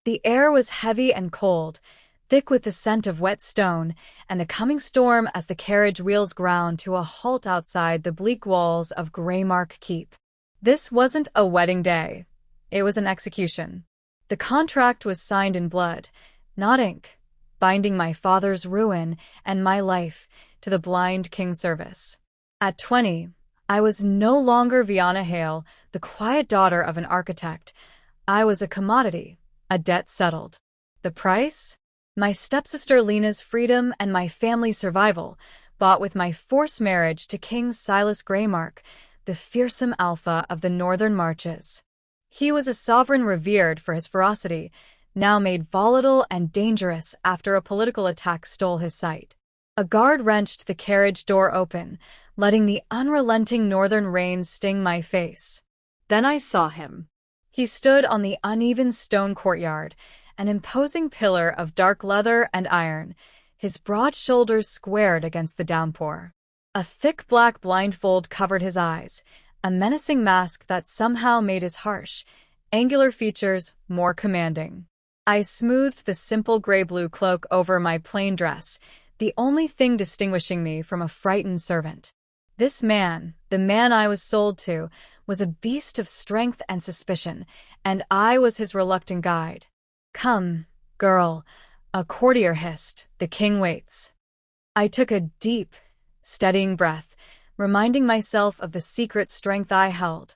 The air was heavy and cold, thick with the scent of wet stone, and the coming storm as the carriage wheels ground to a halt outside the bleak walls of Greymark Keep. This wasn't a wedding day. It was an execution. The contract was signed in blood, not ink, binding my father's ruin and my life to the blind king's service. At 20, I was no longer Fiona Hale, the quiet daughter of an architect. I was a commodity, a debt settled. The price? My stepsister Lena's freedom and my family's survival, bought with my forced marriage to King Silas Greymark, the fearsome alpha of the northern marches. He was a sovereign revered for his ferocity, now made volatile and dangerous after a political attack stole his sight. A guard wrenched the carriage door open, letting the unrelenting northern rain sting my face. Then I saw him. He stood on the uneven stone courtyard, an imposing pillar of dark leather and iron, his broad shoulders squared against the downpour. A thick black blindfold covered his eyes, a menacing mask that somehow made his harsh, angular features more commanding. I smoothed the simple gray-blue cloak over my plain dress, the only thing distinguishing me from a frightened servant. This man, the man I was sold to, was a beast of strength and suspicion, and I was his reluctant guide. "Come, girl," a courtier hissed, "the king waits." I took a deep, steadying breath, reminding myself of the secret strength I held,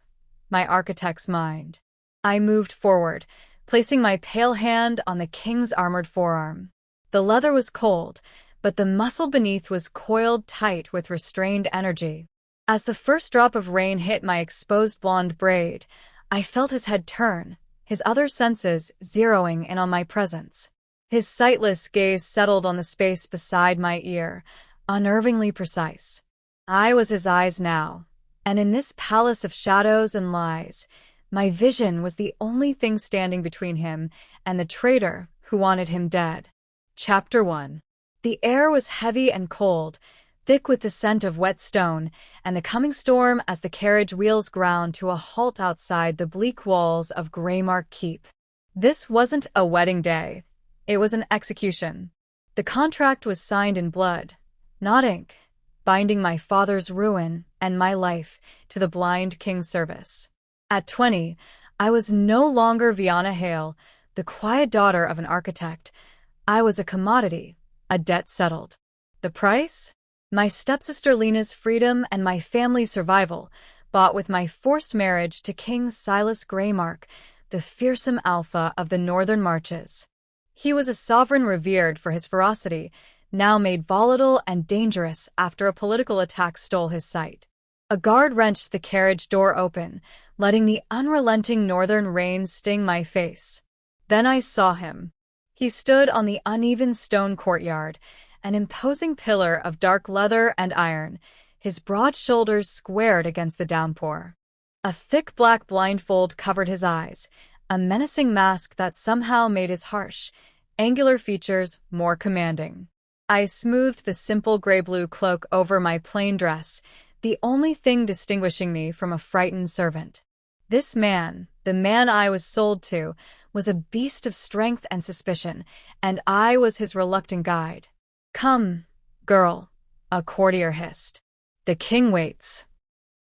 my architect's mind. I moved forward, placing my pale hand on the king's armored forearm. The leather was cold, but the muscle beneath was coiled tight with restrained energy. As the first drop of rain hit my exposed blonde braid, I felt his head turn, his other senses zeroing in on my presence. His sightless gaze settled on the space beside my ear, unnervingly precise. I was his eyes now, and in this palace of shadows and lies, my vision was the only thing standing between him and the traitor who wanted him dead. Chapter 1. The air was heavy and cold, thick with the scent of wet stone, and the coming storm as the carriage wheels ground to a halt outside the bleak walls of Greymark Keep. This wasn't a wedding day. It was an execution. The contract was signed in blood, not ink, binding my father's ruin and my life to the blind king's service. At 20, I was no longer Fiona Hale, the quiet daughter of an architect. I was a commodity, a debt settled. The price? My stepsister Lena's freedom and my family's survival, bought with my forced marriage to King Silas Greymark, the fearsome alpha of the northern marches. He was a sovereign revered for his ferocity, now made volatile and dangerous after a political attack stole his sight. A guard wrenched the carriage door open, letting the unrelenting northern rain sting my face. Then I saw him. He stood on the uneven stone courtyard, an imposing pillar of dark leather and iron, his broad shoulders squared against the downpour. A thick black blindfold covered his eyes, a menacing mask that somehow made his harsh, angular features more commanding. I smoothed the simple gray-blue cloak over my plain dress, the only thing distinguishing me from a frightened servant. This man, the man I was sold to, was a beast of strength and suspicion, and I was his reluctant guide. "Come, girl," a courtier hissed. "The king waits."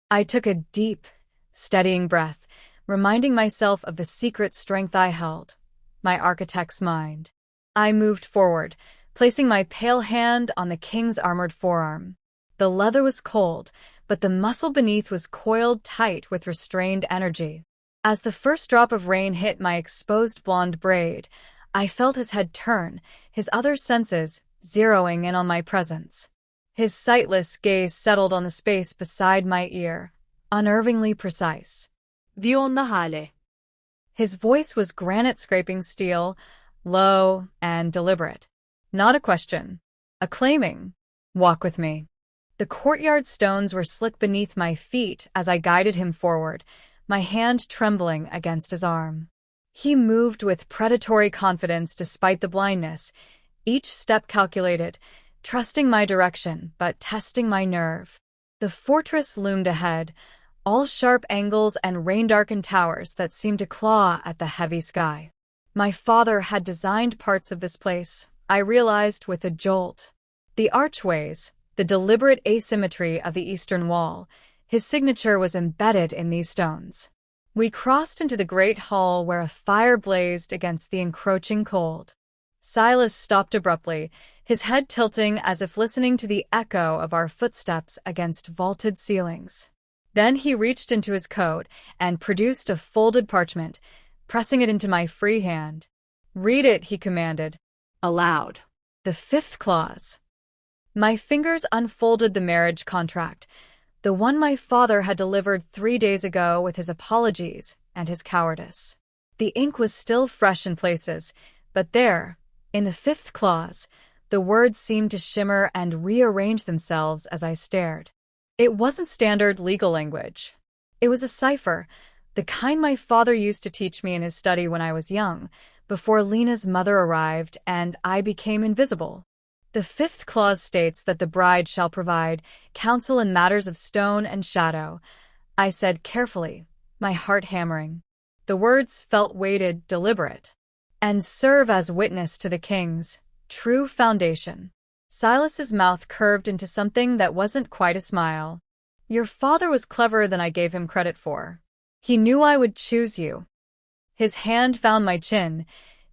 I took a deep, steadying breath, reminding myself of the secret strength I held, my architect's mind. I moved forward, placing my pale hand on the king's armored forearm. The leather was cold, but the muscle beneath was coiled tight with restrained energy. As the first drop of rain hit my exposed blonde braid, I felt his head turn, his other senses zeroing in on my presence. His sightless gaze settled on the space beside my ear, unnervingly precise. Fiona Hale. His voice was granite-scraping steel, low and deliberate. Not a question. A claiming. "Walk with me." The courtyard stones were slick beneath my feet as I guided him forward, my hand trembling against his arm. He moved with predatory confidence despite the blindness, each step calculated, trusting my direction but testing my nerve. The fortress loomed ahead, all sharp angles and rain-darkened towers that seemed to claw at the heavy sky. My father had designed parts of this place, I realized with a jolt. The archways, the deliberate asymmetry of the eastern wall, his signature was embedded in these stones. We crossed into the great hall where a fire blazed against the encroaching cold. Silas stopped abruptly, his head tilting as if listening to the echo of our footsteps against vaulted ceilings. Then he reached into his coat and produced a folded parchment, pressing it into my free hand. "Read it," he commanded. Aloud. The 5th clause. My fingers unfolded the marriage contract, the one my father had delivered 3 days ago with his apologies and his cowardice. The ink was still fresh in places, but there, in the 5th clause, the words seemed to shimmer and rearrange themselves as I stared. It wasn't standard legal language. It was a cipher, the kind my father used to teach me in his study when I was young, before Lena's mother arrived and I became invisible. The 5th clause states that the bride shall provide counsel in matters of stone and shadow, I said carefully, my heart hammering. The words felt weighted, deliberate. And serve as witness to the king's true foundation. Silas's mouth curved into something that wasn't quite a smile. Your father was cleverer than I gave him credit for. He knew I would choose you. His hand found my chin,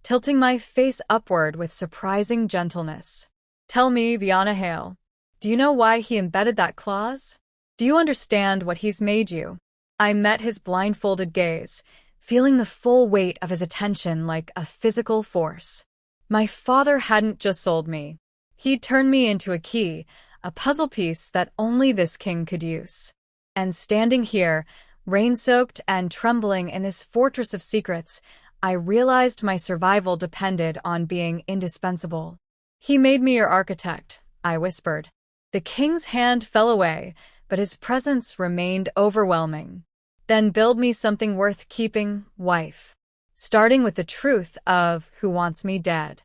tilting my face upward with surprising gentleness. Tell me, Viana Hale, do you know why he embedded that clause? Do you understand what he's made you? I met his blindfolded gaze, feeling the full weight of his attention like a physical force. My father hadn't just sold me. He'd turned me into a key, a puzzle piece that only this king could use. And standing here, rain-soaked and trembling in this fortress of secrets, I realized my survival depended on being indispensable. He made me your architect, I whispered. The king's hand fell away, but his presence remained overwhelming. Then build me something worth keeping, wife. Starting with the truth of who wants me dead.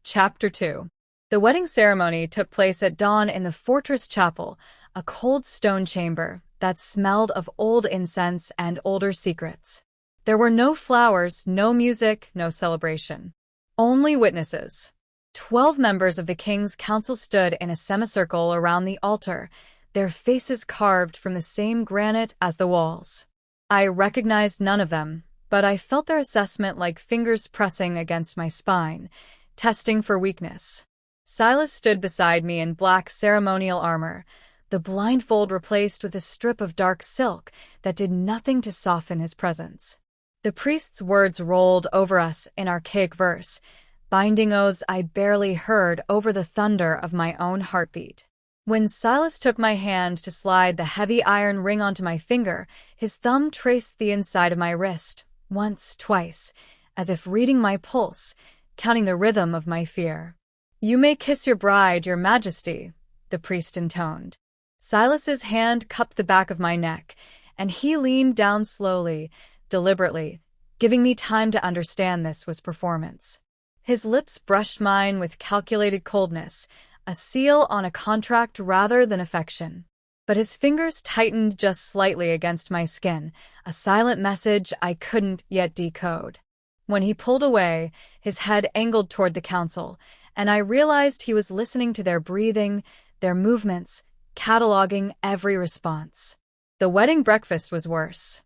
Chapter 2. The wedding ceremony took place at dawn in the fortress chapel, a cold stone chamber that smelled of old incense and older secrets. There were no flowers, no music, no celebration. Only witnesses. 12 members of the king's council stood in a semicircle around the altar, their faces carved from the same granite as the walls. I recognized none of them, but I felt their assessment like fingers pressing against my spine, testing for weakness. Silas stood beside me in black ceremonial armor, the blindfold replaced with a strip of dark silk that did nothing to soften his presence. The priest's words rolled over us in archaic verse, binding oaths I barely heard over the thunder of my own heartbeat. When Silas took my hand to slide the heavy iron ring onto my finger, his thumb traced the inside of my wrist, once, twice, as if reading my pulse, counting the rhythm of my fear. You may kiss your bride, your majesty, the priest intoned. Silas's hand cupped the back of my neck, and he leaned down slowly, deliberately, giving me time to understand this was performance. His lips brushed mine with calculated coldness, a seal on a contract rather than affection. But his fingers tightened just slightly against my skin, a silent message I couldn't yet decode. When he pulled away, his head angled toward the council, and I realized he was listening to their breathing, their movements, cataloging every response. The wedding breakfast was worse.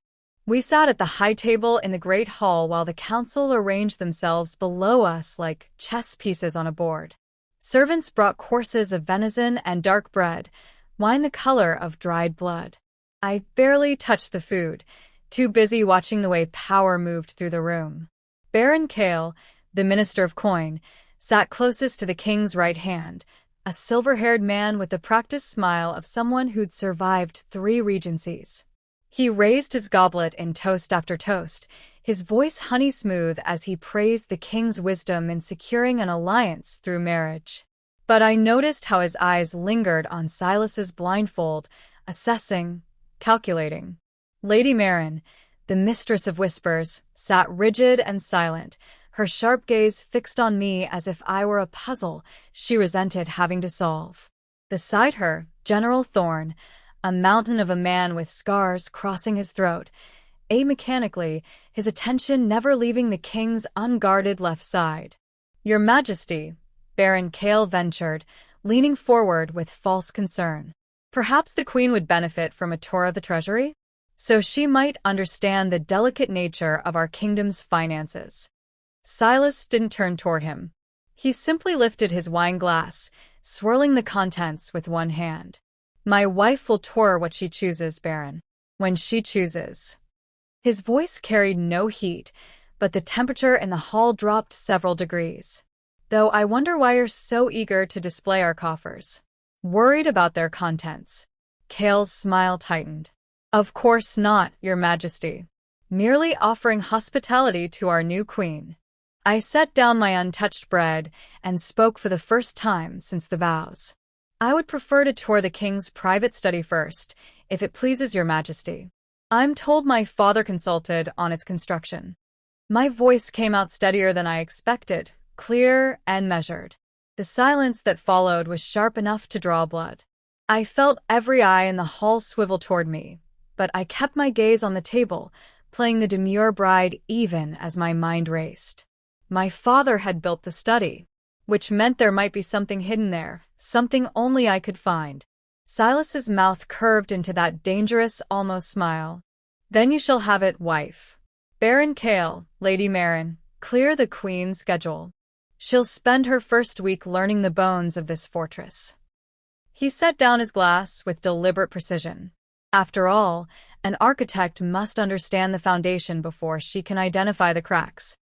We sat at the high table in the great hall while the council arranged themselves below us like chess pieces on a board. Servants brought courses of venison and dark bread, wine the color of dried blood. I barely touched the food, too busy watching the way power moved through the room. Baron Kale, the Minister of Coin, sat closest to the king's right hand, a silver-haired man with the practiced smile of someone who'd survived 3 regencies. He raised his goblet in toast after toast, his voice honey-smooth as he praised the king's wisdom in securing an alliance through marriage. But I noticed how his eyes lingered on Silas's blindfold, assessing, calculating. Lady Marin, the mistress of whispers, sat rigid and silent, her sharp gaze fixed on me as if I were a puzzle she resented having to solve. Beside her, General Thorne, a mountain of a man with scars crossing his throat, mechanically, his attention never leaving the king's unguarded left side. "Your Majesty," Baron Kale ventured, leaning forward with false concern. Perhaps the queen would benefit from a tour of the treasury, so she might understand the delicate nature of our kingdom's finances. Silas didn't turn toward him. He simply lifted his wine glass, swirling the contents with one hand. "My wife will tour what she chooses, Baron. When she chooses." His voice carried no heat, but the temperature in the hall dropped several degrees. "Though I wonder why you're so eager to display our coffers. Worried about their contents?" Kale's smile tightened. "Of course not, Your Majesty. Merely offering hospitality to our new queen." I set down my untouched bread and spoke for the first time since the vows. "I would prefer to tour the king's private study first, if it pleases Your Majesty. I'm told my father consulted on its construction." My voice came out steadier than I expected, clear and measured. The silence that followed was sharp enough to draw blood. I felt every eye in the hall swivel toward me, but I kept my gaze on the table, playing the demure bride even as my mind raced. My father had built the study, which meant there might be something hidden there, something only I could find. Silas's mouth curved into that dangerous, almost smile. "Then you shall have it, wife. Baron Kale, Lady Marin, clear the queen's schedule. She'll spend her first week learning the bones of this fortress." He set down his glass with deliberate precision. After all, an architect must understand the foundation before she can identify the cracks.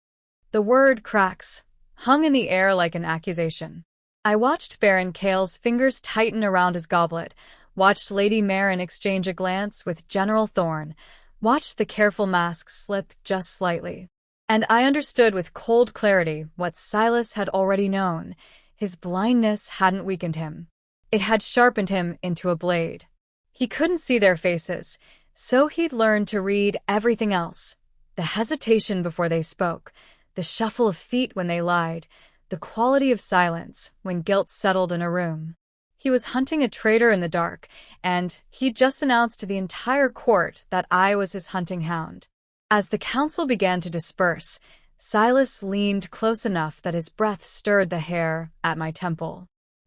The word cracks hung in the air like an accusation. I watched Baron Kale's fingers tighten around his goblet, watched Lady Marin exchange a glance with General Thorne, watched the careful mask slip just slightly. And I understood with cold clarity what Silas had already known. His blindness hadn't weakened him. It had sharpened him into a blade. He couldn't see their faces, so he'd learned to read everything else. The hesitation before they spoke, the shuffle of feet when they lied, the quality of silence when guilt settled in a room. He was hunting a traitor in the dark, and he'd just announced to the entire court that I was his hunting hound. As the council began to disperse, Silas leaned close enough that his breath stirred the hair at my temple.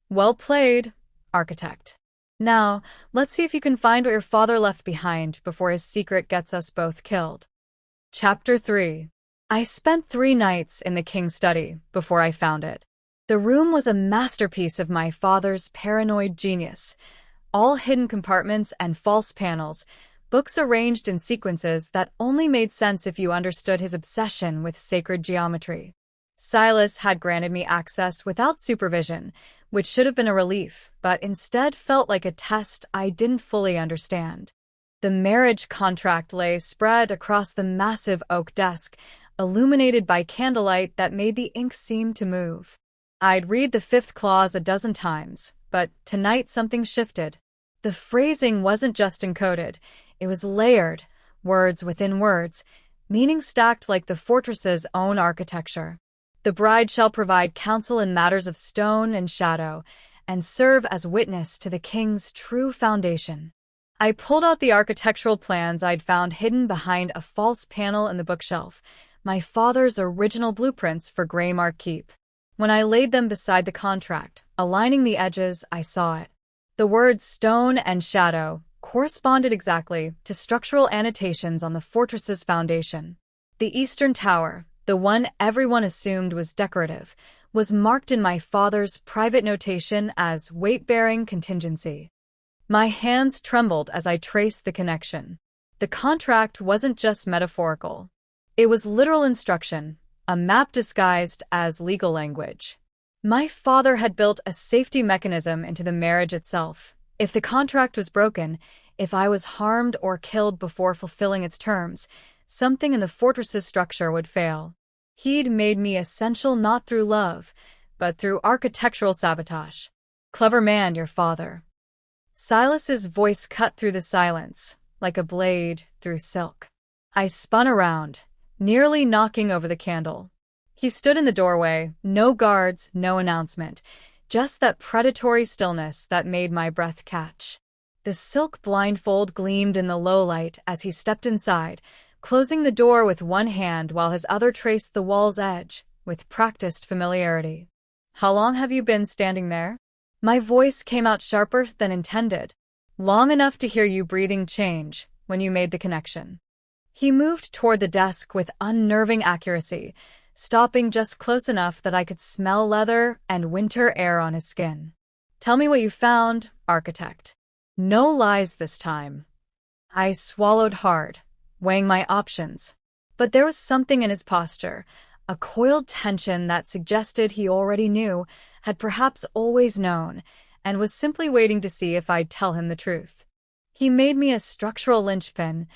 "Well played, architect. Now, let's see if you can find what your father left behind before his secret gets us both killed." Chapter 3. I spent 3 nights in the king's study before I found it. The room was a masterpiece of my father's paranoid genius. All hidden compartments and false panels, books arranged in sequences that only made sense if you understood his obsession with sacred geometry. Silas had granted me access without supervision, which should have been a relief, but instead felt like a test I didn't fully understand. The marriage contract lay spread across the massive oak desk, illuminated by candlelight that made the ink seem to move. I'd read the 5th clause a dozen times, but tonight something shifted. The phrasing wasn't just encoded, it was layered, words within words, meaning stacked like the fortress's own architecture. "The bride shall provide counsel in matters of stone and shadow, and serve as witness to the king's true foundation." I pulled out the architectural plans I'd found hidden behind a false panel in the bookshelf, my father's original blueprints for Greymark Keep. When I laid them beside the contract, aligning the edges, I saw it. The words stone and shadow corresponded exactly to structural annotations on the fortress's foundation. The eastern tower, the one everyone assumed was decorative, was marked in my father's private notation as weight-bearing contingency. My hands trembled as I traced the connection. The contract wasn't just metaphorical. It was literal instruction, a map disguised as legal language. My father had built a safety mechanism into the marriage itself. If the contract was broken, if I was harmed or killed before fulfilling its terms, something in the fortress's structure would fail. He'd made me essential not through love, but through architectural sabotage. Clever man, your father. Silas's voice cut through the silence, like a blade through silk. I spun around, nearly knocking over the candle. He stood in the doorway, no guards, no announcement, just that predatory stillness that made my breath catch. The silk blindfold gleamed in the low light as he stepped inside, closing the door with one hand while his other traced the wall's edge with practiced familiarity. "How long have you been standing there?" My voice came out sharper than intended. "Long enough to hear you breathing change when you made the connection." He moved toward the desk with unnerving accuracy, stopping just close enough that I could smell leather and winter air on his skin. "Tell me what you found, architect." No lies this time. I swallowed hard, weighing my options. But there was something in his posture, a coiled tension that suggested he already knew, had perhaps always known, and was simply waiting to see if I'd tell him the truth. "He made me a structural linchpin,"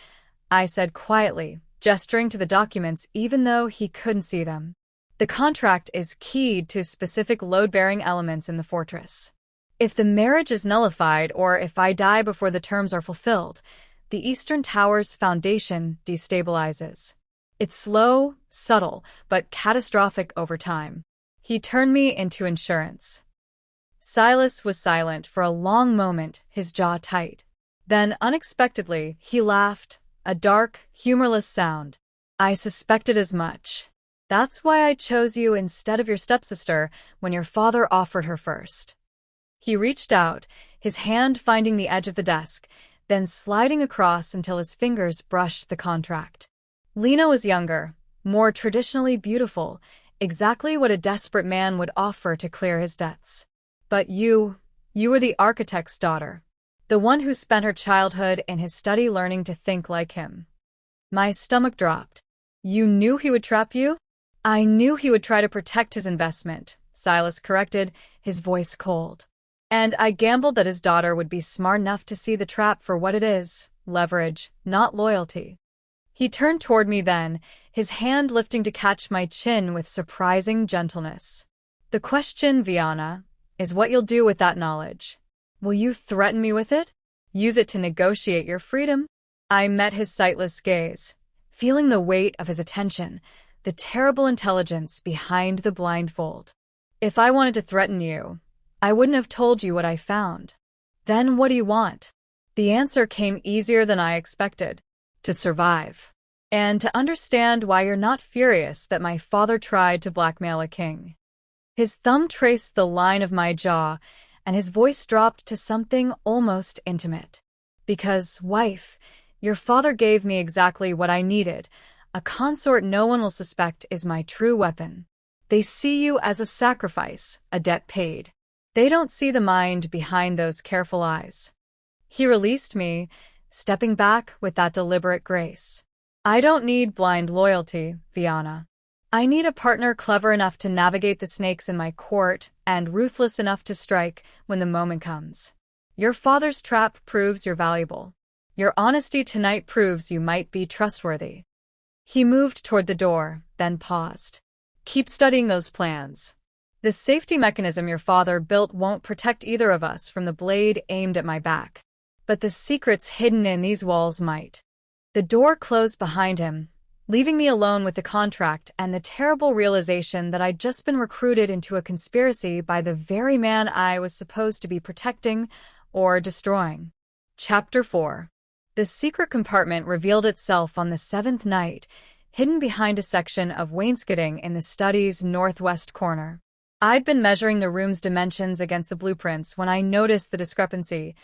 I said quietly, gesturing to the documents even though he couldn't see them. "The contract is keyed to specific load-bearing elements in the fortress. If the marriage is nullified or if I die before the terms are fulfilled, the Eastern Tower's foundation destabilizes. It's slow, subtle, but catastrophic over time." He turned me into insurance. Silas was silent for a long moment, his jaw tight. Then, unexpectedly, he laughed, a dark, humorless sound. "I suspected as much. That's why I chose you instead of your stepsister when your father offered her first." He reached out, his hand finding the edge of the desk, then sliding across until his fingers brushed the contract. Lena was younger, more traditionally beautiful, exactly what a desperate man would offer to clear his debts. "But you were the architect's daughter, the one who spent her childhood in his study learning to think like him." My stomach dropped. "You knew he would trap you?" "I knew he would try to protect his investment," Silas corrected, his voice cold. "And I gambled that his daughter would be smart enough to see the trap for what it is, leverage, not loyalty." He turned toward me then, his hand lifting to catch my chin with surprising gentleness. "The question, Viana, is what you'll do with that knowledge. Will you threaten me with it? Use it to negotiate your freedom?" I met his sightless gaze, feeling the weight of his attention, the terrible intelligence behind the blindfold. "If I wanted to threaten you, I wouldn't have told you what I found." "Then what do you want?" The answer came easier than I expected. "To survive. And to understand why you're not furious that my father tried to blackmail a king." His thumb traced the line of my jaw, and his voice dropped to something almost intimate. "Because, wife, your father gave me exactly what I needed, a consort no one will suspect is my true weapon. They see you as a sacrifice, a debt paid. They don't see the mind behind those careful eyes." He released me, stepping back with that deliberate grace. "I don't need blind loyalty, Viana. I need a partner clever enough to navigate the snakes in my court and ruthless enough to strike when the moment comes. Your father's trap proves you're valuable. Your honesty tonight proves you might be trustworthy." He moved toward the door, then paused. "Keep studying those plans. The safety mechanism your father built won't protect either of us from the blade aimed at my back. But the secrets hidden in these walls might." The door closed behind him, leaving me alone with the contract and the terrible realization that I'd just been recruited into a conspiracy by the very man I was supposed to be protecting or destroying. Chapter 4. The secret compartment revealed itself on the seventh night, hidden behind a section of wainscoting in the study's northwest corner. I'd been measuring the room's dimensions against the blueprints when I noticed the discrepancy.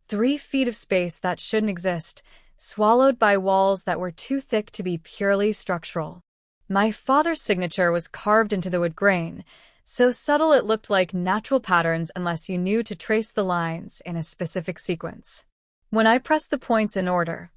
3 feet of space that shouldn't exist, swallowed by walls that were too thick to be purely structural. My father's signature was carved into the wood grain, so subtle it looked like natural patterns unless you knew to trace the lines in a specific sequence. When I pressed the points in order,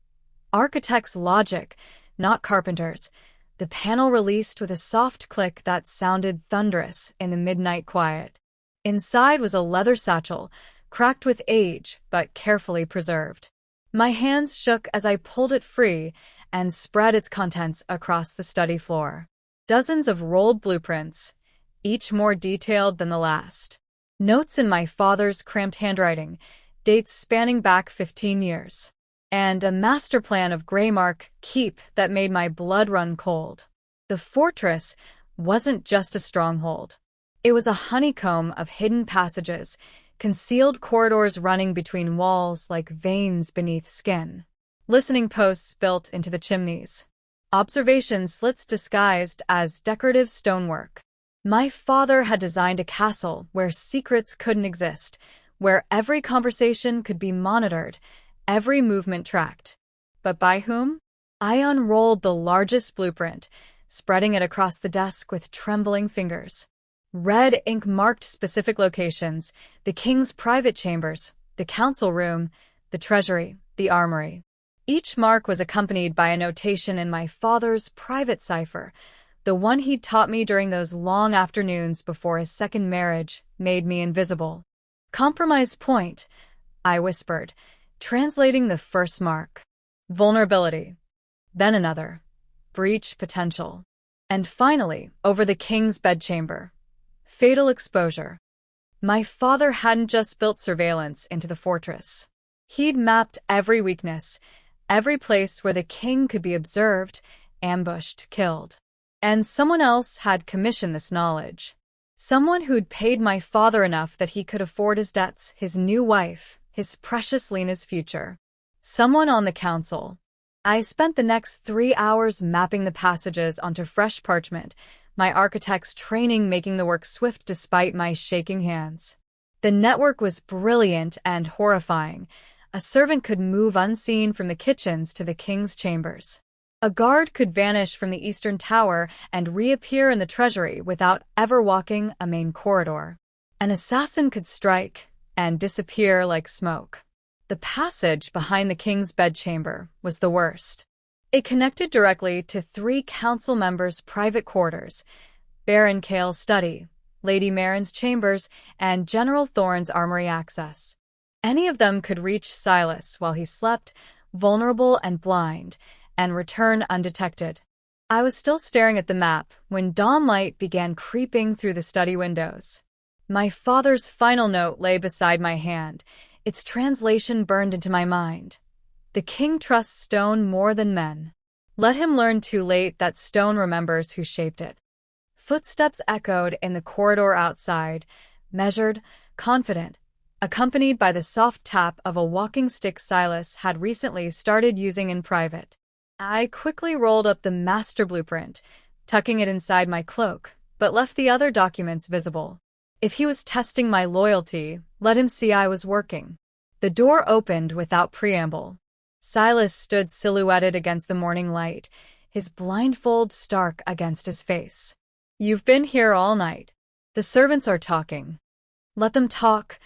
architect's logic, not carpenter's, the panel released with a soft click that sounded thunderous in the midnight quiet. Inside was a leather satchel, cracked with age but carefully preserved. My hands shook as I pulled it free and spread its contents across the study floor. Dozens of rolled blueprints, each more detailed than the last. Notes in my father's cramped handwriting, dates spanning back 15 years. And a master plan of Greymark Keep that made my blood run cold. The fortress wasn't just a stronghold. It was a honeycomb of hidden passages, concealed corridors running between walls like veins beneath skin. listening posts built into the chimneys, observation slits disguised as decorative stonework. My father had designed a castle where secrets couldn't exist, where every conversation could be monitored, every movement tracked. But by whom? I unrolled the largest blueprint, spreading it across the desk with trembling fingers. Red ink marked specific locations: the king's private chambers, the council room, the treasury, the armory. Each mark was accompanied by a notation in my father's private cipher, the one he'd taught me during those long afternoons before his second marriage made me invisible. Compromise point, I whispered, translating the first mark. Vulnerability. Then another. Breach potential. And finally, over the king's bedchamber. Fatal exposure. My father hadn't just built surveillance into the fortress. He'd mapped every weakness, every place where the king could be observed, ambushed, killed. And someone else had commissioned this knowledge. Someone who'd paid my father enough that he could afford his debts, his new wife, his precious Lena's future. Someone on the council. I spent the next 3 hours mapping the passages onto fresh parchment, my architect's training making the work swift despite my shaking hands. The network was brilliant and horrifying. A servant could move unseen from the kitchens to the king's chambers. A guard could vanish from the eastern tower and reappear in the treasury without ever walking a main corridor. An assassin could strike and disappear like smoke. The passage behind the king's bedchamber was the worst. It connected directly to 3 council members' private quarters: Baron Kale's study, Lady Marin's chambers, and General Thorne's armory access. Any of them could reach Silas while he slept, vulnerable and blind, and return undetected. I was still staring at the map when dawnlight began creeping through the study windows. My father's final note lay beside my hand, its translation burned into my mind. The king trusts stone more than men. Let him learn too late that stone remembers who shaped it. Footsteps echoed in the corridor outside, measured, confident, accompanied by the soft tap of a walking stick Silas had recently started using in private. I quickly rolled up the master blueprint, tucking it inside my cloak, but left the other documents visible. If he was testing my loyalty, let him see I was working. The door opened without preamble. Silas stood silhouetted against the morning light, his blindfold stark against his face. "You've been here all night. The servants are talking." "Let them talk,"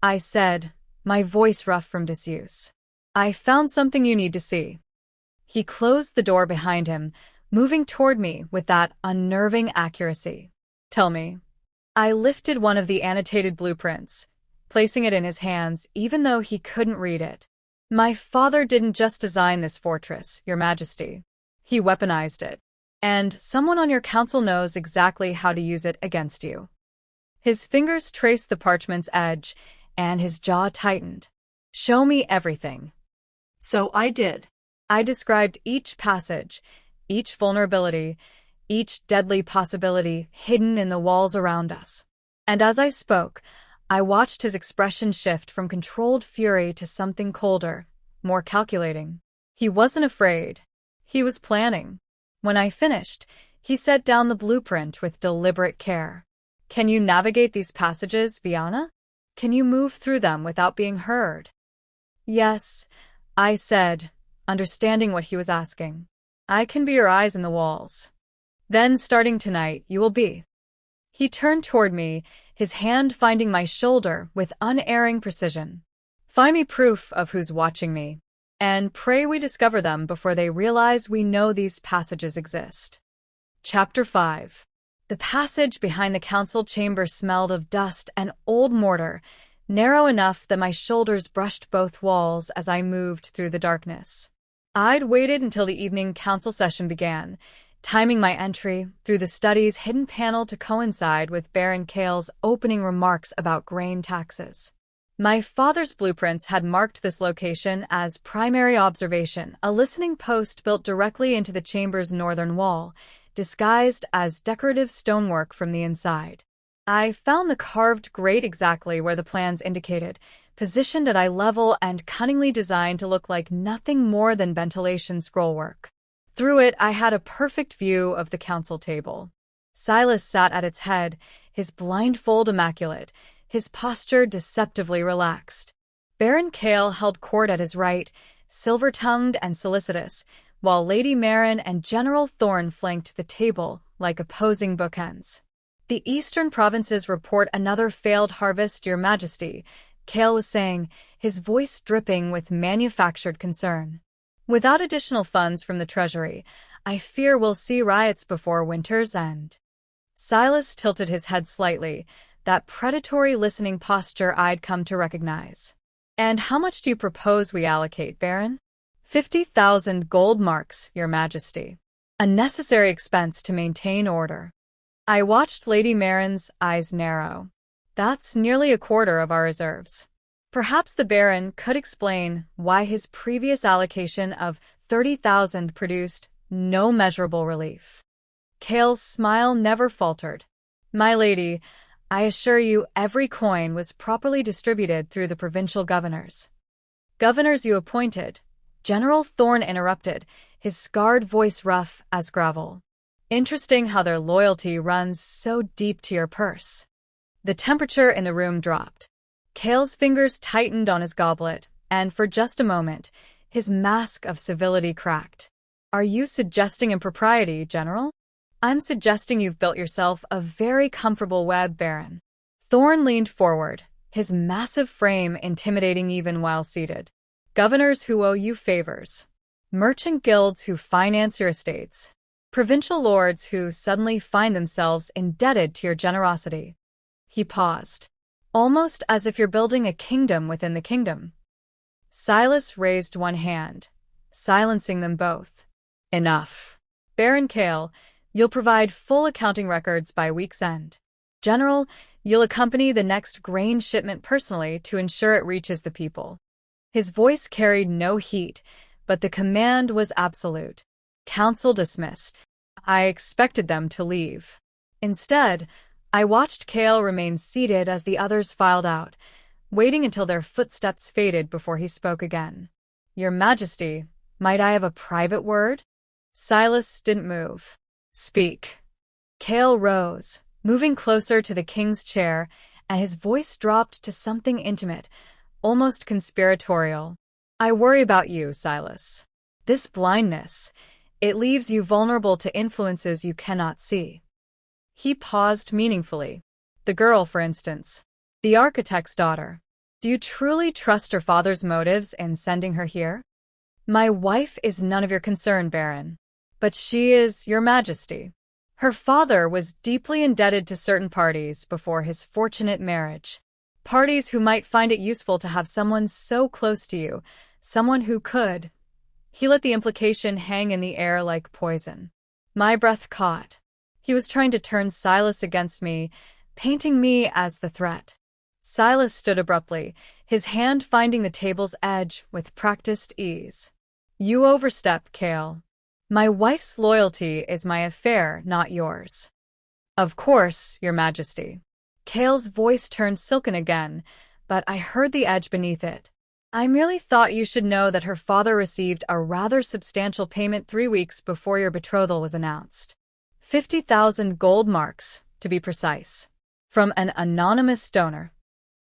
I said, my voice rough from disuse. "I found something you need to see." He closed the door behind him, moving toward me with that unnerving accuracy. "Tell me." I lifted one of the annotated blueprints, placing it in his hands even though he couldn't read it. "My father didn't just design this fortress, Your Majesty. He weaponized it. And someone on your council knows exactly how to use it against you." His fingers traced the parchment's edge, and his jaw tightened. "Show me everything." So I did. I described each passage, each vulnerability, each deadly possibility hidden in the walls around us. And as I spoke, I watched his expression shift from controlled fury to something colder, more calculating. He wasn't afraid. He was planning. When I finished, he set down the blueprint with deliberate care. "Can you navigate these passages, Viana? Can you move through them without being heard?" "Yes," I said, understanding what he was asking. "I can be your eyes in the walls. Then, starting tonight, you will be." He turned toward me, his hand finding my shoulder with unerring precision. "Find me proof of who's watching me, and pray we discover them before they realize we know these passages exist." Chapter 5. The passage behind the council chamber smelled of dust and old mortar, narrow enough that my shoulders brushed both walls as I moved through the darkness. I'd waited until the evening council session began, timing my entry through the study's hidden panel to coincide with Baron Kale's opening remarks about grain taxes. My father's blueprints had marked this location as primary observation, a listening post built directly into the chamber's northern wall, disguised as decorative stonework from the inside. I found the carved grate exactly where the plans indicated, positioned at eye level and cunningly designed to look like nothing more than ventilation scrollwork. Through it, I had a perfect view of the council table. Silas sat at its head, his blindfold immaculate, his posture deceptively relaxed. Baron Cale held court at his right, silver-tongued and solicitous, while Lady Marin and General Thorne flanked the table like opposing bookends. "The eastern provinces report another failed harvest, Your Majesty," Cale was saying, his voice dripping with manufactured concern. "Without additional funds from the treasury, I fear we'll see riots before winter's end." Silas tilted his head slightly, that predatory listening posture I'd come to recognize. "And how much do you propose we allocate, Baron?" 50,000 gold marks, Your Majesty. A necessary expense to maintain order. I watched Lady Marin's eyes narrow. "That's nearly a quarter of our reserves." Perhaps the Baron could explain why his previous allocation of 30,000 produced no measurable relief. Cale's smile never faltered. "My lady, I assure you every coin was properly distributed through the provincial governors." "Governors you appointed," General Thorne interrupted, his scarred voice rough as gravel. "Interesting how their loyalty runs so deep to your purse." The temperature in the room dropped. Cale's fingers tightened on his goblet, and for just a moment, his mask of civility cracked. "Are you suggesting impropriety, General?" "I'm suggesting you've built yourself a very comfortable web, Baron." Thorne leaned forward, his massive frame intimidating even while seated. "Governors who owe you favors. Merchant guilds who finance your estates. Provincial lords who suddenly find themselves indebted to your generosity." He paused, almost as if you're building a kingdom within the kingdom. Silas raised one hand, silencing them both. "Enough. Baron Cale, you'll provide full accounting records by week's end. General, you'll accompany the next grain shipment personally to ensure it reaches the people." His voice carried no heat, but the command was absolute. Council dismissed. I expected them to leave. Instead, I watched Cale remain seated as the others filed out, waiting until their footsteps faded before he spoke again. "Your Majesty, might I have a private word?" Silas didn't move. "Speak." Cale rose, moving closer to the king's chair, and his voice dropped to something intimate, almost conspiratorial. "I worry about you, Silas. This blindness, it leaves you vulnerable to influences you cannot see." He paused meaningfully. "The girl, for instance. The architect's daughter. Do you truly trust her father's motives in sending her here?" "My wife is none of your concern, Baron. But she is, Your Majesty. Her father was deeply indebted to certain parties before his fortunate marriage. Parties who might find it useful to have someone so close to you, someone who could." He let the implication hang in the air like poison. My breath caught. He was trying to turn Silas against me, painting me as the threat. Silas stood abruptly, his hand finding the table's edge with practiced ease. "You overstep, Cale. My wife's loyalty is my affair, not yours." "Of course, Your Majesty." Cale's voice turned silken again, but I heard the edge beneath it. "I merely thought you should know that her father received a rather substantial payment 3 weeks before your betrothal was announced. 50,000 gold marks, to be precise. From an anonymous donor."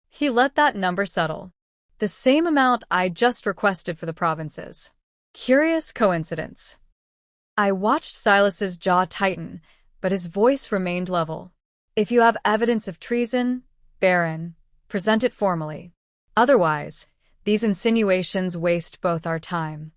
He let that number settle. The same amount I just requested for the provinces. Curious coincidence. I watched Silas's jaw tighten, but his voice remained level. "If you have evidence of treason, Baron, present it formally. Otherwise, these insinuations waste both our time."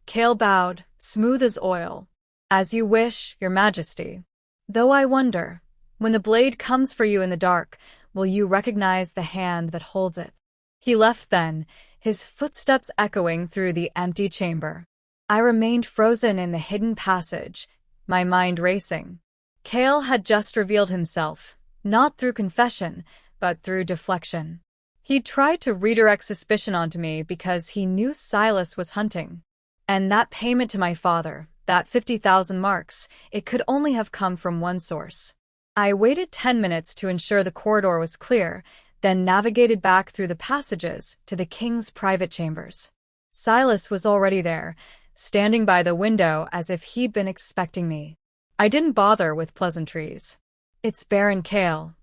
Cale bowed, smooth as oil. "As you wish, Your Majesty. Though I wonder, when the blade comes for you in the dark, will you recognize the hand that holds it?" He left then, his footsteps echoing through the empty chamber. I remained frozen in the hidden passage, my mind racing. Cale had just revealed himself, not through confession, but through deflection. He'd tried to redirect suspicion onto me because he knew Silas was hunting. And that payment to my father, that 50,000 marks, it could only have come from one source. I waited 10 minutes to ensure the corridor was clear, then navigated back through the passages to the king's private chambers. Silas was already there, standing by the window as if he'd been expecting me. I didn't bother with pleasantries. "It's Baron Kale,"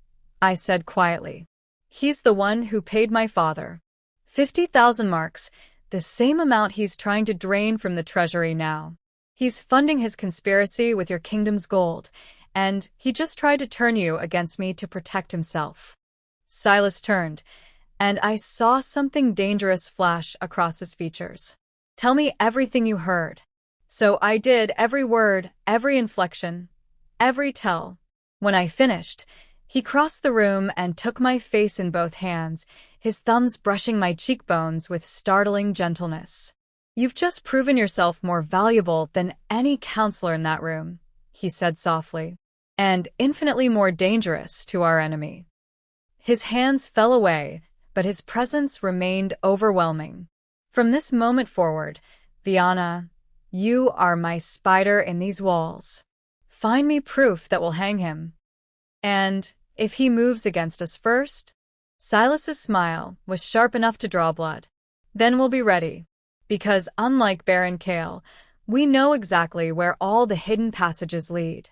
I said quietly. "He's the one who paid my father 50,000 marks, the same amount he's trying to drain from the treasury now. He's funding his conspiracy with your kingdom's gold, and he just tried to turn you against me to protect himself." Silas turned, and I saw something dangerous flash across his features. "Tell me everything you heard." So I did, every word, every inflection, every tell. When I finished, he crossed the room and took my face in both hands, his thumbs brushing my cheekbones with startling gentleness. "You've just proven yourself more valuable than any counselor in that room," he said softly, "and infinitely more dangerous to our enemy." His hands fell away, but his presence remained overwhelming. "From this moment forward, Viana, you are my spider in these walls. Find me proof that will hang him. And if he moves against us first..." Silas's smile was sharp enough to draw blood. "Then we'll be ready. Because unlike Baron Kale, we know exactly where all the hidden passages lead."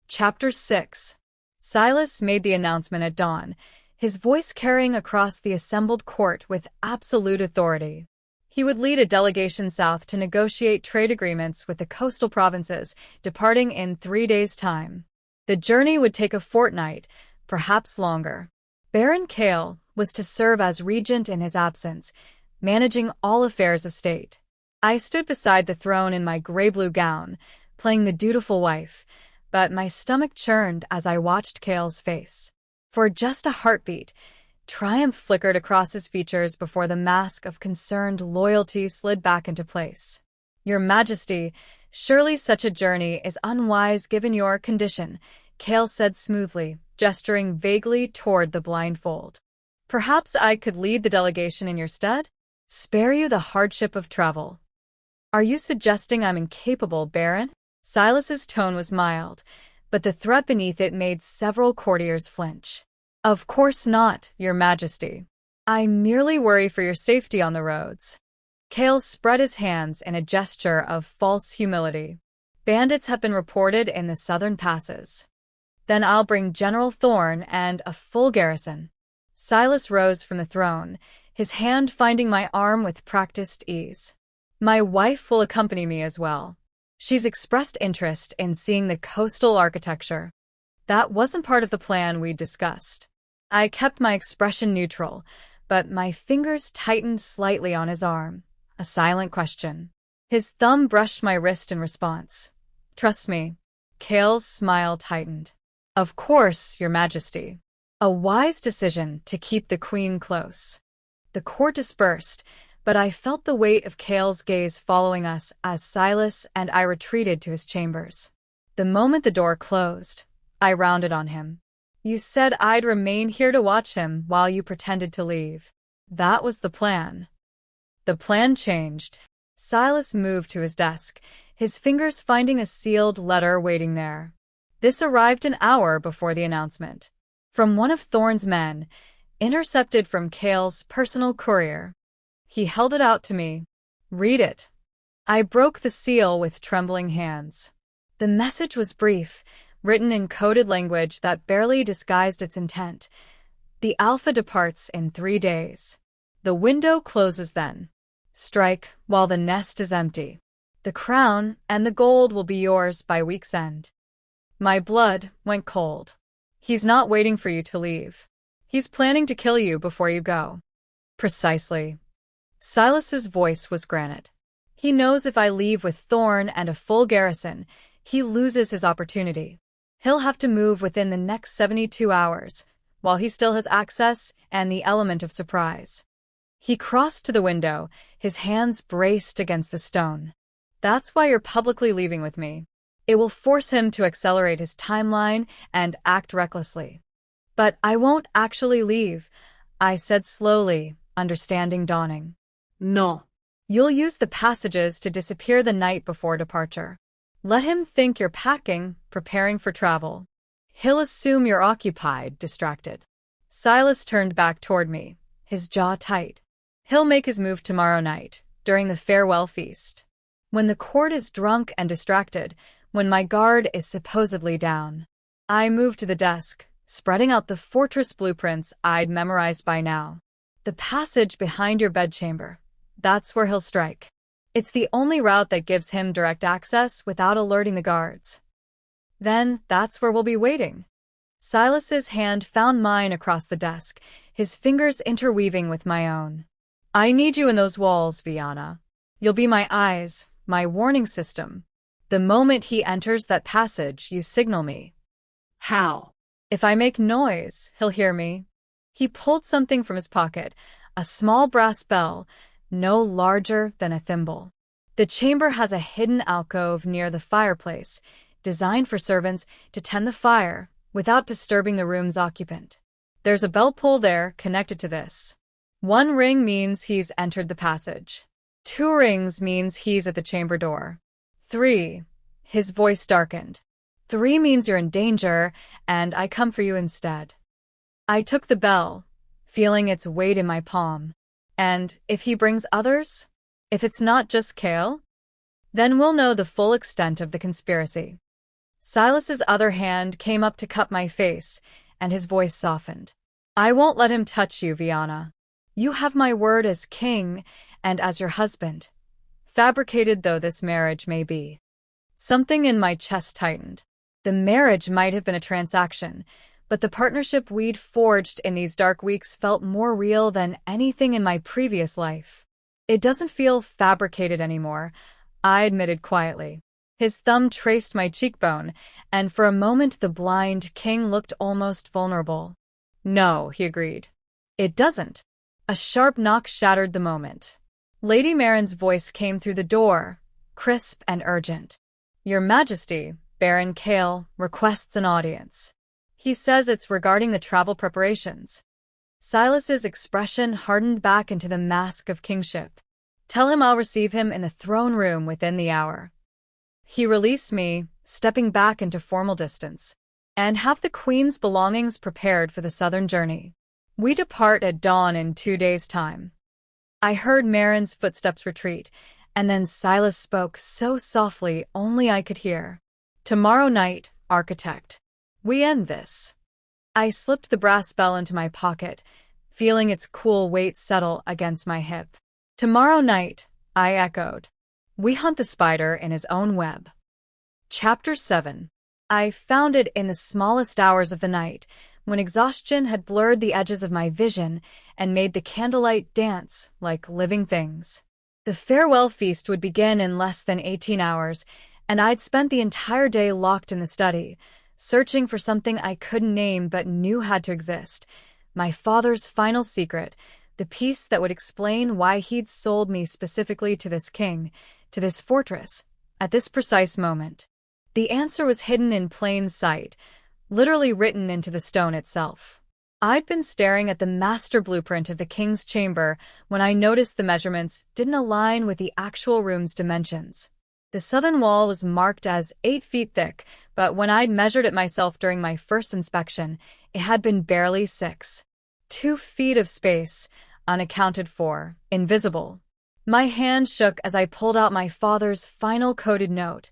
Chapter 6. Silas made the announcement at dawn, his voice carrying across the assembled court with absolute authority. He would lead a delegation south to negotiate trade agreements with the coastal provinces, departing in 3 days' time. The journey would take a fortnight, perhaps longer. Baron Kale was to serve as regent in his absence, managing all affairs of state. I stood beside the throne in my gray-blue gown, playing the dutiful wife, but my stomach churned as I watched Kale's face. For just a heartbeat, triumph flickered across his features before the mask of concerned loyalty slid back into place. "Your Majesty, surely such a journey is unwise given your condition," Kale said smoothly, gesturing vaguely toward the blindfold. "Perhaps I could lead the delegation in your stead? Spare you the hardship of travel." "Are you suggesting I'm incapable, Baron?" Silas's tone was mild, but the threat beneath it made several courtiers flinch. "Of course not, Your Majesty. I merely worry for your safety on the roads." Kale spread his hands in a gesture of false humility. "Bandits have been reported in the southern passes. Then I'll bring General Thorne and a full garrison." Silas rose from the throne, his hand finding my arm with practiced ease. "My wife will accompany me as well. She's expressed interest in seeing the coastal architecture." That wasn't part of the plan we discussed. I kept my expression neutral, but my fingers tightened slightly on his arm. A silent question. His thumb brushed my wrist in response. "Trust me." Kale's smile tightened. "Of course, Your Majesty." A wise decision to keep the Queen close. The court dispersed, but I felt the weight of Kale's gaze following us as Silas and I retreated to his chambers. The moment the door closed, I rounded on him. "You said I'd remain here to watch him while you pretended to leave. That was the plan." The plan changed. Silas moved to his desk, his fingers finding a sealed letter waiting there. This arrived an hour before the announcement. From one of Thorne's men, intercepted from Kale's personal courier. He held it out to me. "Read it." I broke the seal with trembling hands. The message was brief, written in coded language that barely disguised its intent. "The Alpha departs in 3 days. The window closes then. Strike while the nest is empty. The crown and the gold will be yours by week's end." My blood went cold. "He's not waiting for you to leave. He's planning to kill you before you go." "Precisely." Silas's voice was granite. "He knows if I leave with Thorne and a full garrison, he loses his opportunity. He'll have to move within the next 72 hours, while he still has access and the element of surprise." He crossed to the window, his hands braced against the stone. "That's why you're publicly leaving with me. It will force him to accelerate his timeline and act recklessly." "But I won't actually leave," I said slowly, understanding dawning. "No. You'll use the passages to disappear the night before departure. Let him think you're packing, preparing for travel. He'll assume you're occupied, distracted." Silas turned back toward me, his jaw tight. He'll make his move tomorrow night, during the farewell feast. When the court is drunk and distracted, when my guard is supposedly down. I moved to the desk, spreading out the fortress blueprints I'd memorized by now. The passage behind your bedchamber. That's where he'll strike. It's the only route that gives him direct access without alerting the guards. Then that's where we'll be waiting. Silas's hand found mine across the desk, his fingers interweaving with my own. I need you in those walls, Viana. You'll be my eyes, my warning system. The moment he enters that passage, you signal me. How? If I make noise, he'll hear me. He pulled something from his pocket, a small brass bell, no larger than a thimble. The chamber has a hidden alcove near the fireplace, designed for servants to tend the fire without disturbing the room's occupant. There's a bell pull there connected to this. 1 ring means he's entered the passage. 2 rings means he's at the chamber door. 3. His voice darkened. 3 means you're in danger, and I come for you instead. I took the bell, feeling its weight in my palm. And if he brings others? If it's not just Kale? Then we'll know the full extent of the conspiracy. Silas's other hand came up to cup my face, and his voice softened. I won't let him touch you, Viana. You have my word as king and as your husband, fabricated though this marriage may be. Something in my chest tightened. The marriage might have been a transaction, but the partnership we'd forged in these dark weeks felt more real than anything in my previous life. It doesn't feel fabricated anymore, I admitted quietly. His thumb traced my cheekbone, and for a moment the blind king looked almost vulnerable. No, he agreed. It doesn't. A sharp knock shattered the moment. Lady Marin's voice came through the door, crisp and urgent. Your Majesty, Baron Kale, requests an audience. He says it's regarding the travel preparations. Silas's expression hardened back into the mask of kingship. Tell him I'll receive him in the throne room within the hour. He released me, stepping back into formal distance, and have the Queen's belongings prepared for the southern journey. We depart at dawn in 2 days' time. I heard Marin's footsteps retreat, and then Silas spoke so softly only I could hear. Tomorrow night, architect. We end this. I slipped the brass bell into my pocket, feeling its cool weight settle against my hip. Tomorrow night, I echoed. We hunt the spider in his own web. Chapter 7. I found it in the smallest hours of the night, when exhaustion had blurred the edges of my vision and made the candlelight dance like living things. The farewell feast would begin in less than 18 hours, and I'd spent the entire day locked in the study, searching for something I couldn't name but knew had to exist. My father's final secret, the piece that would explain why he'd sold me specifically to this king, to this fortress, at this precise moment. The answer was hidden in plain sight, literally written into the stone itself. I'd been staring at the master blueprint of the king's chamber when I noticed the measurements didn't align with the actual room's dimensions. The southern wall was marked as 8 feet thick, but when I'd measured it myself during my first inspection, it had been barely 6. 2 feet of space, unaccounted for, invisible. My hand shook as I pulled out my father's final coded note,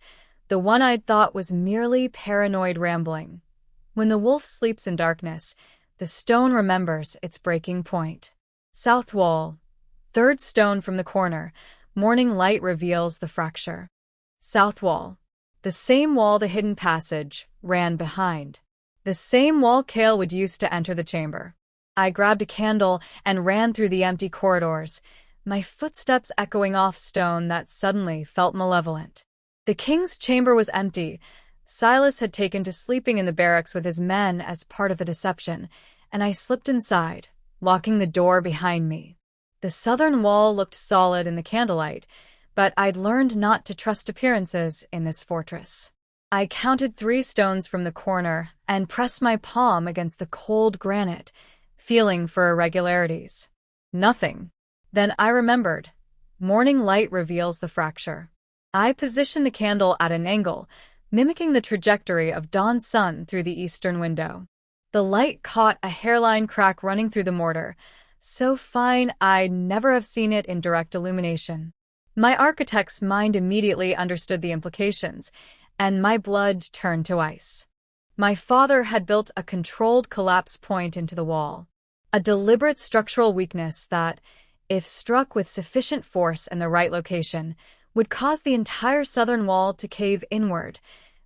the one I'd thought was merely paranoid rambling. When the wolf sleeps in darkness, the stone remembers its breaking point. South wall. 3rd stone from the corner. Morning light reveals the fracture. South wall. The same wall the hidden passage ran behind. The same wall Kale would use to enter the chamber. I grabbed a candle and ran through the empty corridors, my footsteps echoing off stone that suddenly felt malevolent. The king's chamber was empty. Silas had taken to sleeping in the barracks with his men as part of the deception, and I slipped inside, locking the door behind me. The southern wall looked solid in the candlelight, but I'd learned not to trust appearances in this fortress. I counted 3 stones from the corner and pressed my palm against the cold granite, feeling for irregularities. Nothing. Then I remembered. Morning light reveals the fracture. I positioned the candle at an angle, mimicking the trajectory of dawn's sun through the eastern window. The light caught a hairline crack running through the mortar, so fine I'd never have seen it in direct illumination. My architect's mind immediately understood the implications, and my blood turned to ice. My father had built a controlled collapse point into the wall, a deliberate structural weakness that, if struck with sufficient force in the right location, would cause the entire southern wall to cave inward,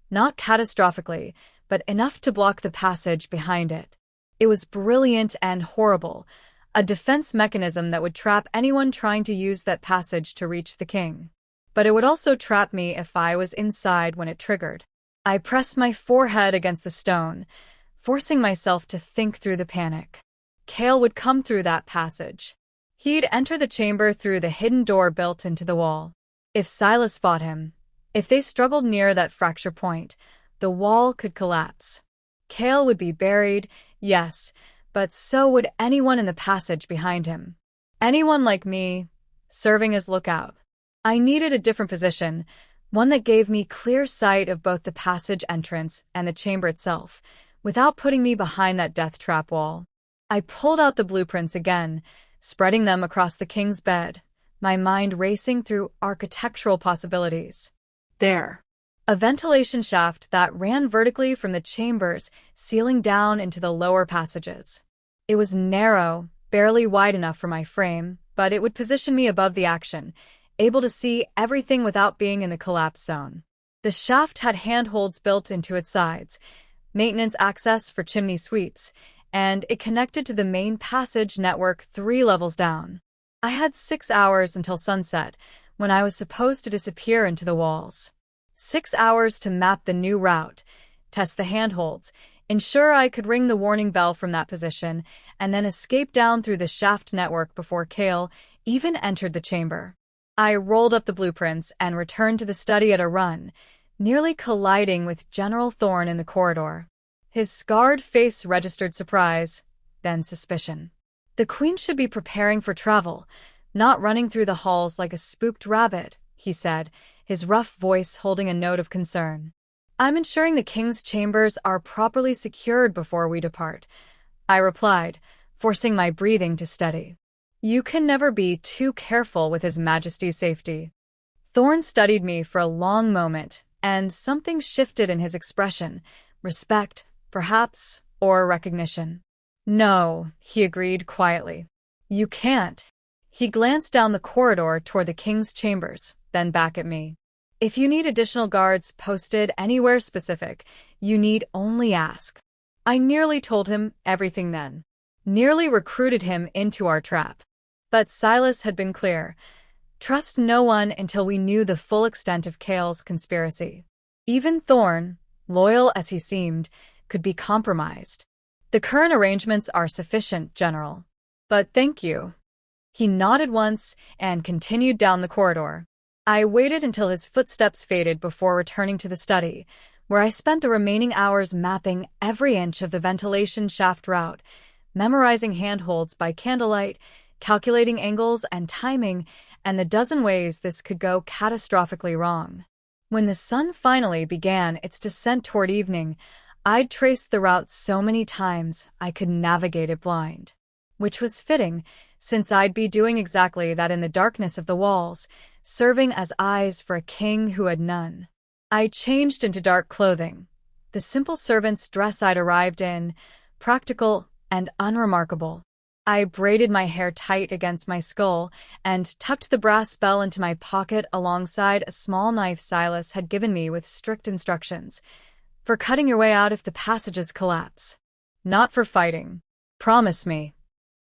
not catastrophically, but enough to block the passage behind it. It was brilliant and horrible, a defense mechanism that would trap anyone trying to use that passage to reach the king. But it would also trap me if I was inside when it triggered. I pressed my forehead against the stone, forcing myself to think through the panic. Cale would come through that passage. He'd enter the chamber through the hidden door built into the wall. If Silas fought him, if they struggled near that fracture point, the wall could collapse. Cale would be buried, yes, but so would anyone in the passage behind him. Anyone like me, serving as lookout. I needed a different position, one that gave me clear sight of both the passage entrance and the chamber itself, without putting me behind that death trap wall. I pulled out the blueprints again, spreading them across the king's bed, my mind racing through architectural possibilities. There. A ventilation shaft that ran vertically from the chambers, sealing down into the lower passages. It was narrow, barely wide enough for my frame, but it would position me above the action, able to see everything without being in the collapse zone. The shaft had handholds built into its sides, maintenance access for chimney sweeps, and it connected to the main passage network 3 levels down. I had 6 hours until sunset, when I was supposed to disappear into the walls. 6 hours to map the new route, test the handholds, ensure I could ring the warning bell from that position, and then escape down through the shaft network before Cale even entered the chamber. I rolled up the blueprints and returned to the study at a run, nearly colliding with General Thorne in the corridor. His scarred face registered surprise, then suspicion. The Queen should be preparing for travel, not running through the halls like a spooked rabbit, he said, his rough voice holding a note of concern. I'm ensuring the king's chambers are properly secured before we depart, I replied, forcing my breathing to steady. You can never be too careful with His Majesty's safety. Thorne studied me for a long moment, and something shifted in his expression. Respect, perhaps, or recognition. No, he agreed quietly. You can't. He glanced down the corridor toward the king's chambers, then back at me. If you need additional guards posted anywhere specific, you need only ask. I nearly told him everything then. Nearly recruited him into our trap. But Silas had been clear. Trust no one until we knew the full extent of Cale's conspiracy. Even Thorne, loyal as he seemed, could be compromised. The current arrangements are sufficient, General. But thank you. He nodded once and continued down the corridor. I waited until his footsteps faded before returning to the study, where I spent the remaining hours mapping every inch of the ventilation shaft route, memorizing handholds by candlelight, calculating angles and timing, and the dozen ways this could go catastrophically wrong. When the sun finally began its descent toward evening, I'd traced the route so many times I could navigate it blind. Which was fitting, since I'd be doing exactly that in the darkness of the walls, serving as eyes for a king who had none. I changed into dark clothing, the simple servant's dress I'd arrived in, practical and unremarkable. I braided my hair tight against my skull and tucked the brass bell into my pocket alongside a small knife Silas had given me with strict instructions. For cutting your way out if the passages collapse. Not for fighting. Promise me.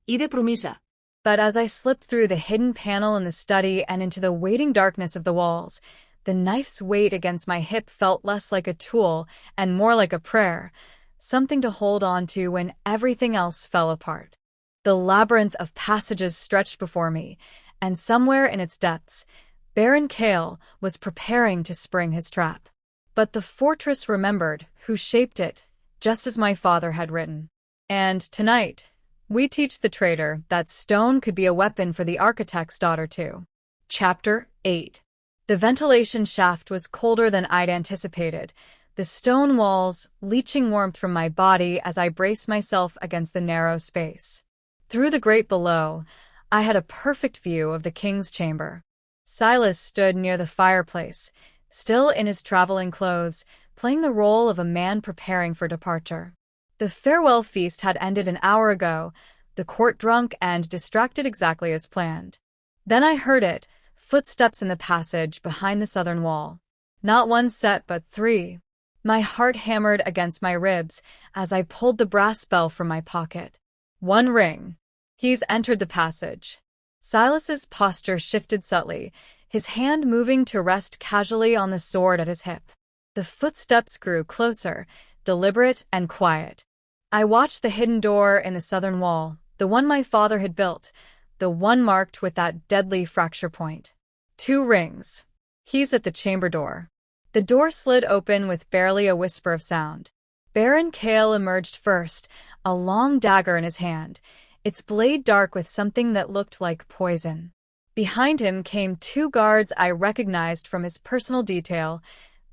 Ide promisa. But as I slipped through the hidden panel in the study and into the waiting darkness of the walls, the knife's weight against my hip felt less like a tool and more like a prayer, something to hold on to when everything else fell apart. The labyrinth of passages stretched before me, and somewhere in its depths, Baron Cale was preparing to spring his trap. But the fortress remembered who shaped it, just as my father had written. And tonight, we teach the traitor that stone could be a weapon for the architect's daughter too. Chapter 8. The ventilation shaft was colder than I'd anticipated, the stone walls leaching warmth from my body as I braced myself against the narrow space. Through the grate below, I had a perfect view of the king's chamber. Silas stood near the fireplace, still in his traveling clothes, playing the role of a man preparing for departure. The farewell feast had ended an hour ago, the court drunk and distracted exactly as planned. Then I heard it, footsteps in the passage behind the southern wall. Not one set but three. My heart hammered against my ribs as I pulled the brass bell from my pocket. One ring. He's entered the passage. Silas's posture shifted subtly, his hand moving to rest casually on the sword at his hip. The footsteps grew closer, deliberate and quiet. I watched the hidden door in the southern wall, the one my father had built, the one marked with that deadly fracture point. 2 rings. He's at the chamber door. The door slid open with barely a whisper of sound. Baron Kale emerged first, a long dagger in his hand, its blade dark with something that looked like poison. Behind him came 2 guards I recognized from his personal detail,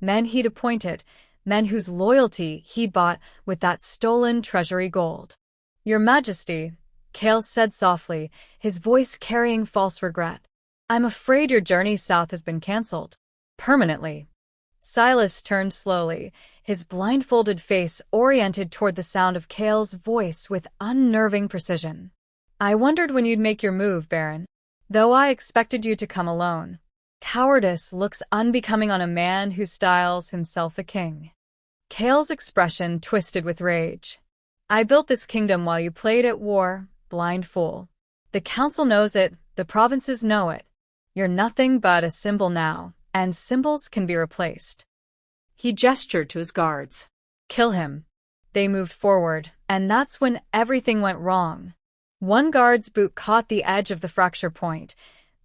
men he'd appointed, men whose loyalty he bought with that stolen treasury gold. "Your Majesty," Kale said softly, his voice carrying false regret. "I'm afraid your journey south has been cancelled. Permanently." Silas turned slowly, his blindfolded face oriented toward the sound of Kale's voice with unnerving precision. "I wondered when you'd make your move, Baron. Though I expected you to come alone. Cowardice looks unbecoming on a man who styles himself a king." Kale's expression twisted with rage. "I built this kingdom while you played at war, blind fool. The council knows it, the provinces know it. You're nothing but a symbol now, and symbols can be replaced." He gestured to his guards. "Kill him." They moved forward, and that's when everything went wrong. One guard's boot caught the edge of the fracture point,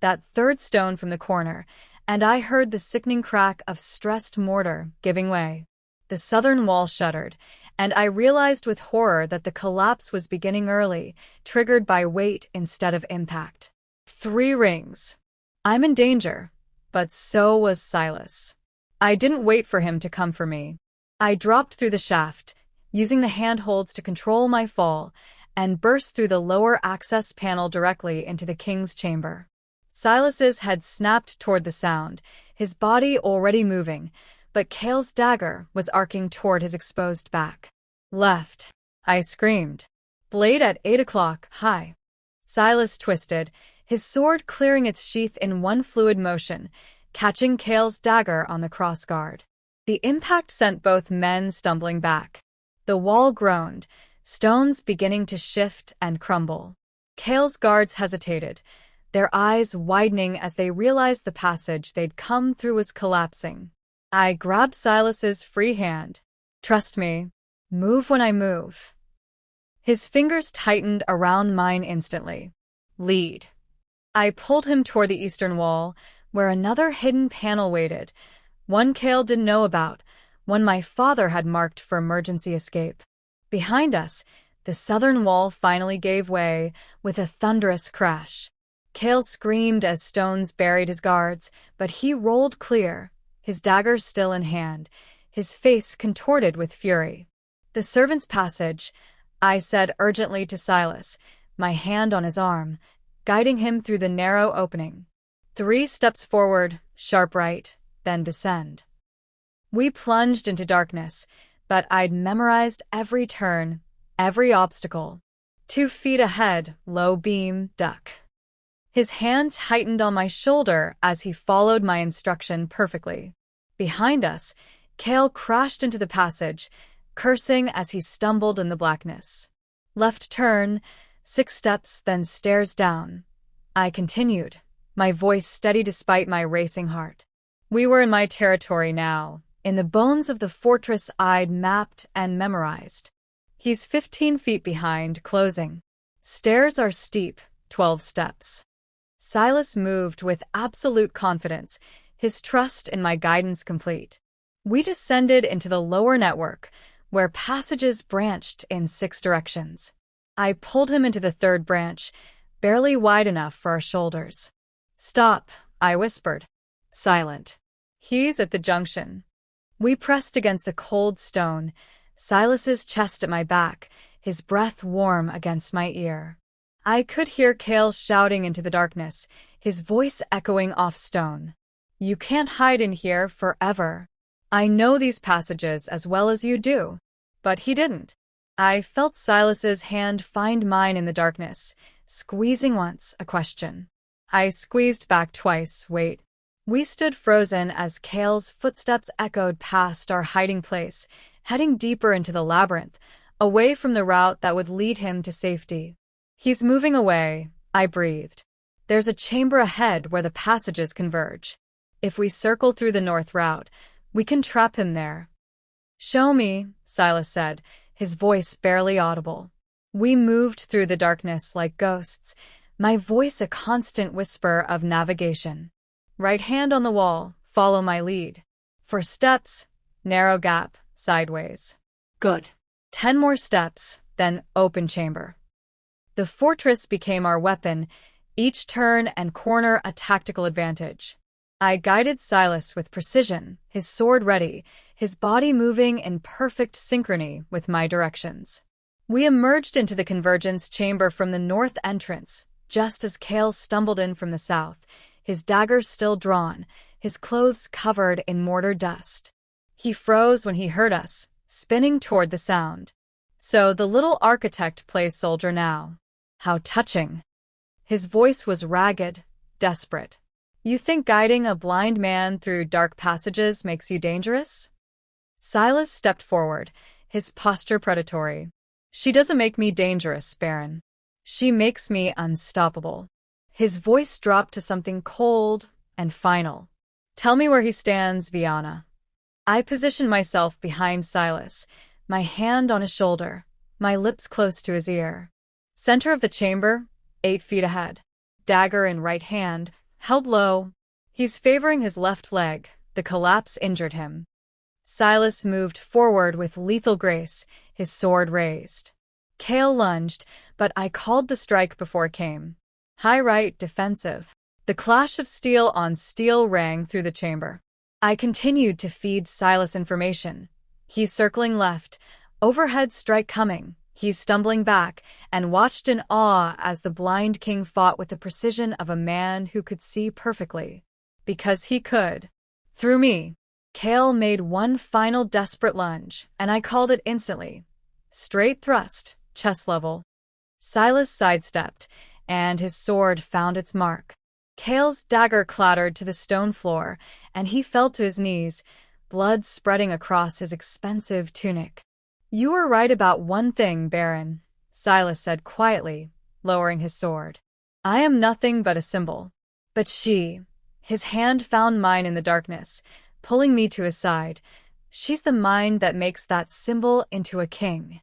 that third stone from the corner, and I heard the sickening crack of stressed mortar giving way. The southern wall shuddered, and I realized with horror that the collapse was beginning early, triggered by weight instead of impact. 3 rings. I'm in danger, but so was Silas. I didn't wait for him to come for me. I dropped through the shaft, using the handholds to control my fall, and burst through the lower access panel directly into the king's chamber. Silas's had snapped toward the sound, his body already moving, but Kale's dagger was arcing toward his exposed back. "Left," I screamed. "Blade at 8 o'clock, high." Silas twisted, his sword clearing its sheath in one fluid motion, catching Kale's dagger on the crossguard. The impact sent both men stumbling back. The wall groaned, stones beginning to shift and crumble. Kale's guards hesitated, their eyes widening as they realized the passage they'd come through was collapsing. I grabbed Silas's free hand. "Trust me. Move when I move." His fingers tightened around mine instantly. "Lead." I pulled him toward the eastern wall, where another hidden panel waited, one Kale didn't know about, one my father had marked for emergency escape. Behind us, the southern wall finally gave way, with a thunderous crash. Kale screamed as stones buried his guards, but he rolled clear, his dagger still in hand, his face contorted with fury. "The servants' passage," I said urgently to Silas, my hand on his arm, guiding him through the narrow opening. 3 steps forward, sharp right, then descend. We plunged into darkness, but I'd memorized every turn, every obstacle. 2 feet ahead, low beam, duck. His hand tightened on my shoulder as he followed my instruction perfectly. Behind us, Kale crashed into the passage, cursing as he stumbled in the blackness. "Left turn, 6 steps, then stairs down." I continued, my voice steady despite my racing heart. We were in my territory now, in the bones of the fortress I'd mapped and memorized. He's 15 feet behind, closing. Stairs are steep, 12 steps. Silas moved with absolute confidence, his trust in my guidance complete. We descended into the lower network, where passages branched in 6 directions. I pulled him into the 3rd branch, barely wide enough for our shoulders. "Stop," I whispered. Silent. "He's at the junction." We pressed against the cold stone, Silas's chest at my back, his breath warm against my ear. I could hear Cale shouting into the darkness, his voice echoing off stone. "You can't hide in here forever. I know these passages as well as you do." But he didn't. I felt Silas's hand find mine in the darkness, squeezing once, a question. I squeezed back twice, wait. We stood frozen as Cale's footsteps echoed past our hiding place, heading deeper into the labyrinth, away from the route that would lead him to safety. "He's moving away," I breathed. "There's a chamber ahead where the passages converge. If we circle through the north route, we can trap him there." "Show me," Silas said, his voice barely audible. We moved through the darkness like ghosts, my voice a constant whisper of navigation. "Right hand on the wall, follow my lead. 4 steps, narrow gap, sideways." "Good." 10 more steps, then open chamber. The fortress became our weapon, each turn and corner a tactical advantage. I guided Silas with precision, his sword ready, his body moving in perfect synchrony with my directions. We emerged into the convergence chamber from the north entrance, just as Cale stumbled in from the south, his dagger still drawn, his clothes covered in mortar dust. He froze when he heard us, spinning toward the sound. So the little architect plays soldier now. How touching. His voice was ragged, desperate. "You think guiding a blind man through dark passages makes you dangerous?" Silas stepped forward, his posture predatory. "She doesn't make me dangerous, Baron. She makes me unstoppable." His voice dropped to something cold and final. "Tell me where he stands, Viana." I positioned myself behind Silas, my hand on his shoulder, my lips close to his ear. Center of the chamber, 8 feet ahead. Dagger in right hand, held low. He's favoring his left leg. The collapse injured him. Silas moved forward with lethal grace, his sword raised. Cale lunged, but I called the strike before it came. High right, defensive. The clash of steel on steel rang through the chamber. I continued to feed Silas information. He's circling left, overhead strike coming. He's stumbling back, and watched in awe as the blind king fought with the precision of a man who could see perfectly. Because he could. Through me. Cale made one final desperate lunge, and I called it instantly. Straight thrust, chest level. Silas sidestepped, and his sword found its mark. Cale's dagger clattered to the stone floor, and he fell to his knees, blood spreading across his expensive tunic. "You were right about one thing, Baron," Silas said quietly, lowering his sword. "I am nothing but a symbol. But she," his hand found mine in the darkness, pulling me to his side, "she's the mind that makes that symbol into a king."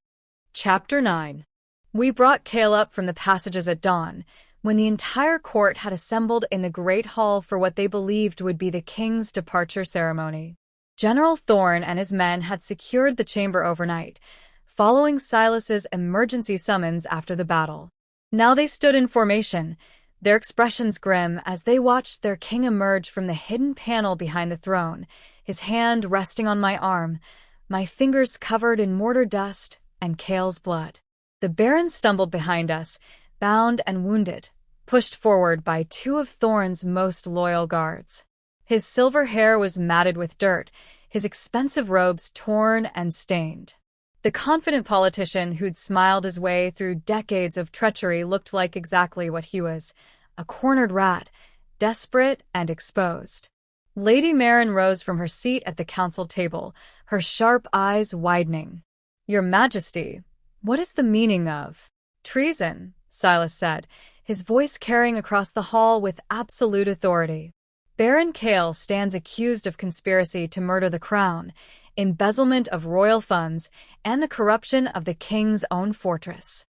Chapter 9. We brought Cale up from the passages at dawn, when the entire court had assembled in the great hall for what they believed would be the king's departure ceremony. General Thorne and his men had secured the chamber overnight, following Silas's emergency summons after the battle. Now they stood in formation, their expressions grim as they watched their king emerge from the hidden panel behind the throne, his hand resting on my arm, my fingers covered in mortar dust and Cale's blood. The Baron stumbled behind us, bound and wounded, pushed forward by 2 of Thorne's most loyal guards. His silver hair was matted with dirt, his expensive robes torn and stained. The confident politician who'd smiled his way through decades of treachery looked like exactly what he was, a cornered rat, desperate and exposed. Lady Marin rose from her seat at the council table, her sharp eyes widening. "Your Majesty, what is the meaning of treason?" Silas said, his voice carrying across the hall with absolute authority. "Baron Cale stands accused of conspiracy to murder the crown, embezzlement of royal funds, and the corruption of the king's own fortress."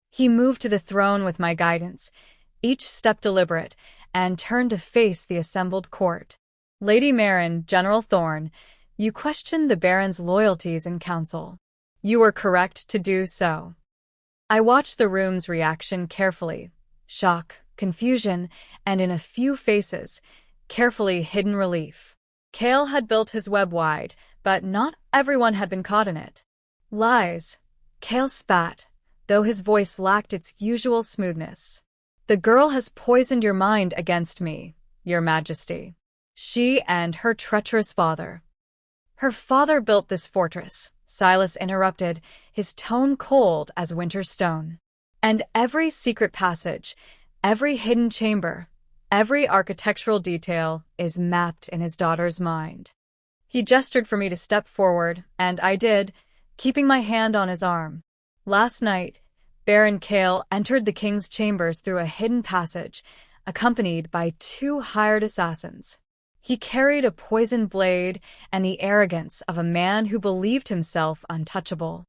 He moved to the throne with my guidance, each step deliberate, and turned to face the assembled court. "Lady Marin, General Thorne, you questioned the Baron's loyalties in council. You were correct to do so." I watched the room's reaction carefully. Shock, confusion, and in a few faces, carefully hidden relief. Kale had built his web wide, but not everyone had been caught in it. Lies. Kale spat, though his voice lacked its usual smoothness. The girl has poisoned your mind against me, Your Majesty. She and her treacherous father. Her father built this fortress, Silas interrupted, his tone cold as winter stone. And every secret passage, every hidden chamber, every architectural detail is mapped in his daughter's mind. He gestured for me to step forward, and I did, keeping my hand on his arm. Last night, Baron Kale entered the king's chambers through a hidden passage, accompanied by 2 hired assassins. He carried a poisoned blade and the arrogance of a man who believed himself untouchable.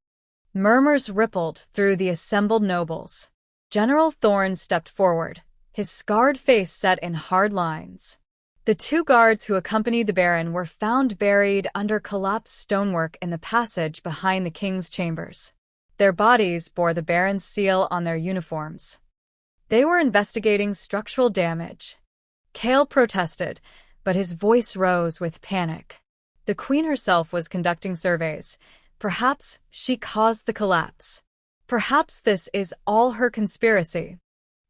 Murmurs rippled through the assembled nobles. General Thorne stepped forward, his scarred face set in hard lines. The 2 guards who accompanied the Baron were found buried under collapsed stonework in the passage behind the king's chambers. Their bodies bore the Baron's seal on their uniforms. They were investigating structural damage. Kale protested, but his voice rose with panic. The Queen herself was conducting surveys. Perhaps she caused the collapse. Perhaps this is all her conspiracy.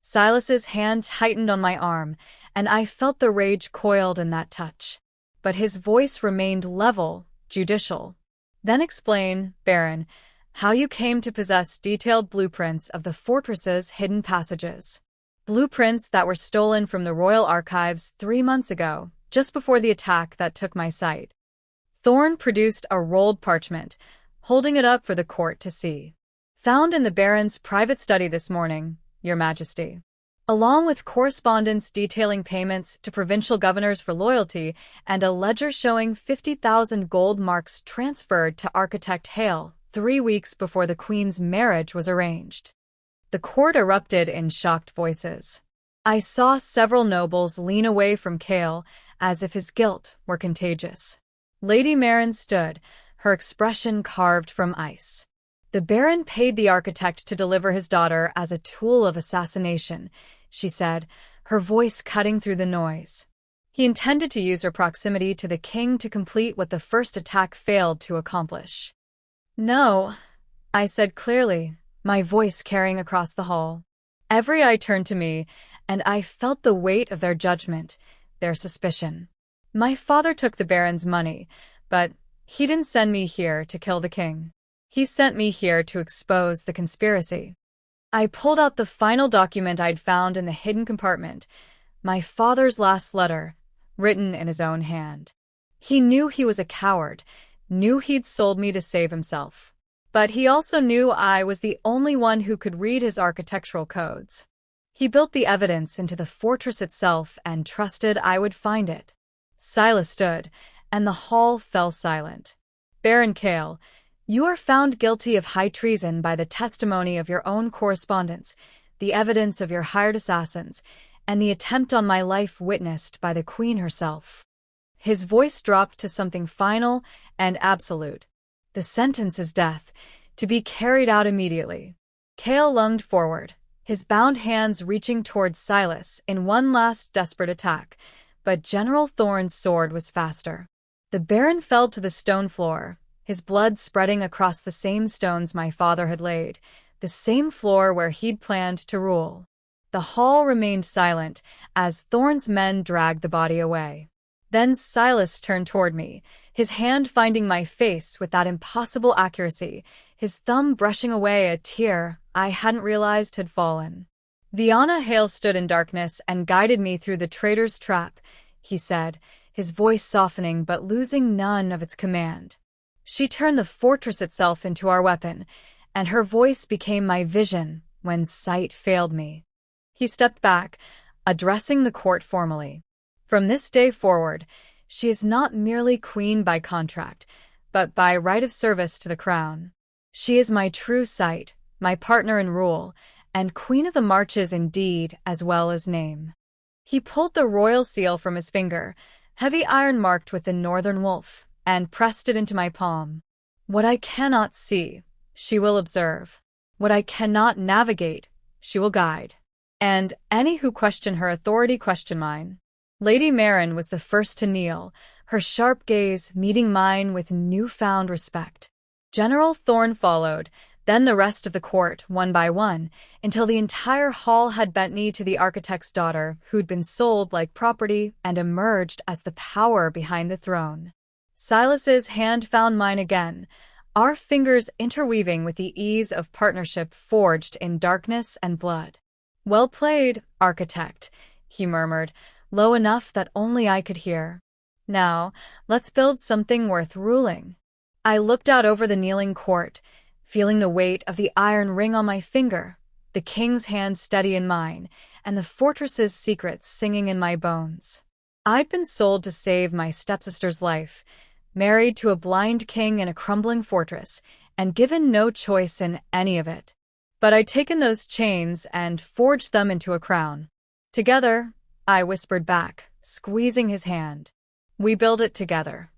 Silas's hand tightened on my arm, and I felt the rage coiled in that touch. But his voice remained level, judicial. Then explain, Baron, how you came to possess detailed blueprints of the fortress's hidden passages. Blueprints that were stolen from the royal archives 3 months ago, just before the attack that took my sight. Thorne produced a rolled parchment, holding it up for the court to see. Found in the Baron's private study this morning, Your Majesty. Along with correspondence detailing payments to provincial governors for loyalty and a ledger showing 50,000 gold marks transferred to architect Hale 3 weeks before the Queen's marriage was arranged. The court erupted in shocked voices. I saw several nobles lean away from Kale as if his guilt were contagious. Lady Marin stood, her expression carved from ice. The Baron paid the architect to deliver his daughter as a tool of assassination, she said, her voice cutting through the noise. He intended to use her proximity to the king to complete what the first attack failed to accomplish. No, I said clearly, my voice carrying across the hall. Every eye turned to me, and I felt the weight of their judgment, their suspicion. My father took the Baron's money, but he didn't send me here to kill the king. He sent me here to expose the conspiracy. I pulled out the final document I'd found in the hidden compartment, my father's last letter, written in his own hand. He knew he was a coward, knew he'd sold me to save himself. But he also knew I was the only one who could read his architectural codes. He built the evidence into the fortress itself and trusted I would find it. Silas stood, and the hall fell silent. Baron Kale, you are found guilty of high treason by the testimony of your own correspondence, the evidence of your hired assassins, and the attempt on my life witnessed by the Queen herself. His voice dropped to something final and absolute. The sentence is death, to be carried out immediately. Kale lunged forward, his bound hands reaching towards Silas in one last desperate attack, but General Thorne's sword was faster. The Baron fell to the stone floor, his blood spreading across the same stones my father had laid, the same floor where he'd planned to rule. The hall remained silent as Thorne's men dragged the body away. Then Silas turned toward me, his hand finding my face with that impossible accuracy, his thumb brushing away a tear I hadn't realized had fallen. Vianna Hale stood in darkness and guided me through the traitor's trap, he said, his voice softening but losing none of its command. She turned the fortress itself into our weapon, and her voice became my vision when sight failed me. He stepped back, addressing the court formally. From this day forward, she is not merely queen by contract, but by right of service to the crown. She is my true sight, my partner in rule, and queen of the marches in deed as well as name. He pulled the royal seal from his finger, heavy iron marked with the northern wolf, and pressed it into my palm. What I cannot see, she will observe. What I cannot navigate, she will guide. And any who question her authority question mine. Lady Marin was the first to kneel, her sharp gaze meeting mine with newfound respect. General Thorne followed, then the rest of the court, one by one, until the entire hall had bent knee to the architect's daughter, who'd been sold like property and emerged as the power behind the throne. Silas's hand found mine again, our fingers interweaving with the ease of partnership forged in darkness and blood. "Well played, architect," he murmured, low enough that only I could hear. "Now, let's build something worth ruling." I looked out over the kneeling court, feeling the weight of the iron ring on my finger, the king's hand steady in mine, and the fortress's secrets singing in my bones. I'd been sold to save my stepsister's life, married to a blind king in a crumbling fortress, and given no choice in any of it. But I'd taken those chains and forged them into a crown. "Together," I whispered back, squeezing his hand. "We build it together."